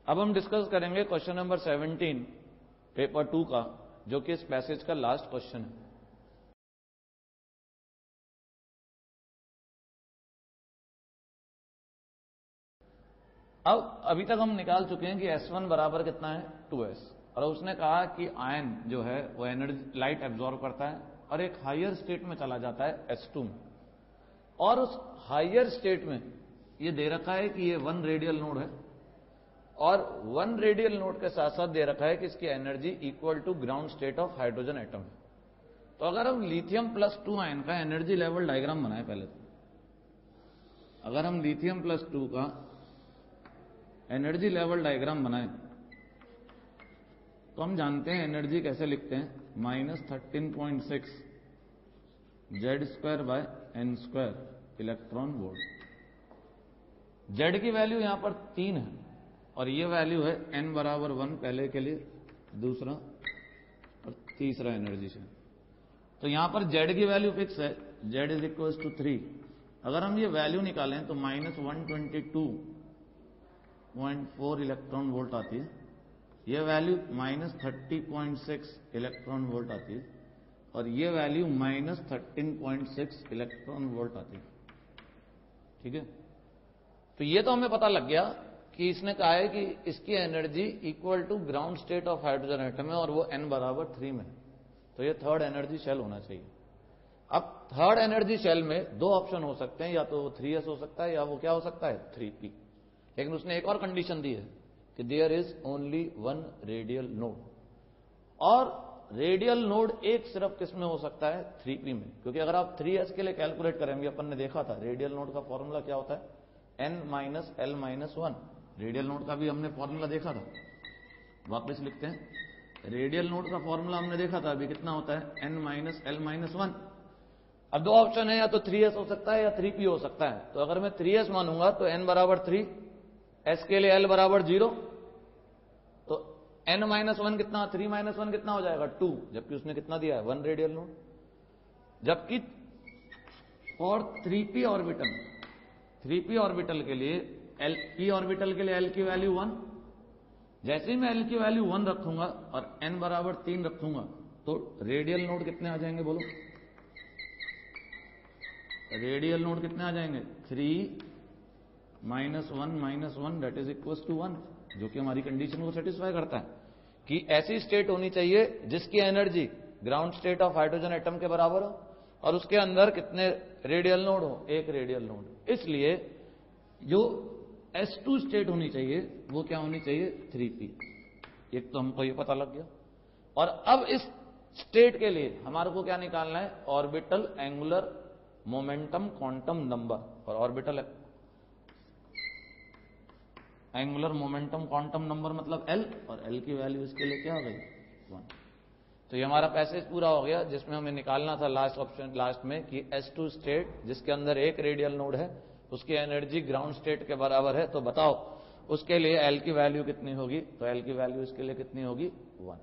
अब हम डिस्कस करेंगे क्वेश्चन नंबर 17 पेपर 2 का, जो कि इस पैसेज का लास्ट क्वेश्चन है। अब अभी तक हम निकाल चुके हैं कि S1 बराबर कितना है 2s, और उसने कहा कि आयन जो है वो एनर्जी लाइट एब्जॉर्ब करता है और एक हायर स्टेट में चला जाता है S2 में, और उस हायर स्टेट में ये दे रखा है कि ये 1 रेडियल नोड है, और 1 रेडियल नोड के साथ साथ दे रखा है कि इसकी energy equal to ground state of hydrogen atom है। तो अगर हम लिथियम प्लस 2 आयन का एनर्जी लेवल डायग्राम बनाए पहले, तो अगर हम लिथियम प्लस 2 का एनर्जी लेवल डायग्राम बनाए तो हम जानते हैं एनर्जी कैसे लिखते हैं, -13.6 Z²/n² इलेक्ट्रॉन वोल्ट। Z की वैल्यू यहां पर 3 है और ये वैल्यू है n बराबर 1 पहले के लिए, दूसरा और तीसरा एनर्जी से। तो यहां पर Z की वैल्यू फिक्स है, Z इज इक्वल टू 3। अगर हम ये वैल्यू निकालें तो -122.4 इलेक्ट्रॉन वोल्ट आती है, यह वैल्यू -30.6 इलेक्ट्रॉन वोल्ट आती है, और यह वैल्यू -13.6 इलेक्ट्रॉन वोल्ट आती है। ठीक है, तो ये तो हमें पता लग गया कि इसने कहा है कि इसकी energy equal to ground state of hydrogen atom है और वो n बराबर 3 में है, तो ये थर्ड एनर्जी शेल होना चाहिए। अब थर्ड एनर्जी शेल में दो ऑप्शन हो सकते हैं, या तो 3s हो सकता है या वो क्या हो सकता है 3p, लेकिन उसने एक और कंडीशन दी है कि there is only 1 radial node, और रेडियल नोड एक सिर्फ किस में हो सकता है 3p में, क्योंकि अगर आप 3s के लिए कैलकुलेट करेंगे, अपन ने देखा था रेडियल नोड का फॉर्मूला क्या होता है n-l-1। रेडियल नोड का भी हमने फॉर्मूला देखा था, वापस लिखते हैं, रेडियल नोड का फॉर्मूला हमने देखा था अभी, कितना होता है n-l-1। अब दो ऑप्शन है, या तो 3s हो सकता है या 3p हो सकता है। तो अगर मैं 3s मानूंगा तो n बराबर 3, s के लिए l बराबर 0, तो n-1 कितना, 3-1 कितना हो जाएगा 2, जबकि उसने कितना दिया है 1 रेडियल नोड। जबकि और 3p ऑर्बिटल के लिए p ऑर्बिटल के लिए l की वैल्यू 1, जैसे ही मैं l की वैल्यू 1 रखूंगा और n बराबर 3 रखूंगा तो रेडियल नोड कितने आ जाएंगे बोलो, रेडियल नोड कितने आ जाएंगे 3 -1 -1 दैट इज इक्वल टू 1, जो कि हमारी कंडीशन को सेटिस्फाई करता है कि ऐसी स्टेट होनी चाहिए जिसकी energy ground state of hydrogen atom के बराबर हो और उसके अंदर कितने रेडियल नोड हो, एक रेडियल नोड। इसलिए जो S2 स्टेट होनी चाहिए वो क्या होनी चाहिए 3p। एक तो हमको ये पता लग गया, और अब इस स्टेट के लिए हमारे को क्या निकालना है, orbital angular momentum quantum number, और orbital angular momentum quantum number मतलब L, और L की वैल्यू इसके लिए क्या हो गई 1। तो ये हमारा पैसेज पूरा हो गया, जिसमें हमें निकालना था लास्ट ऑप्शन, लास्ट में कि S2 स्टेट जिसके अंदर एक रेडियल नोड है उसकी एनर्जी ग्राउंड स्टेट के बराबर है, तो बताओ उसके लिए L की वैल्यू कितनी होगी। तो L की वैल्यू इसके लिए कितनी होगी 1।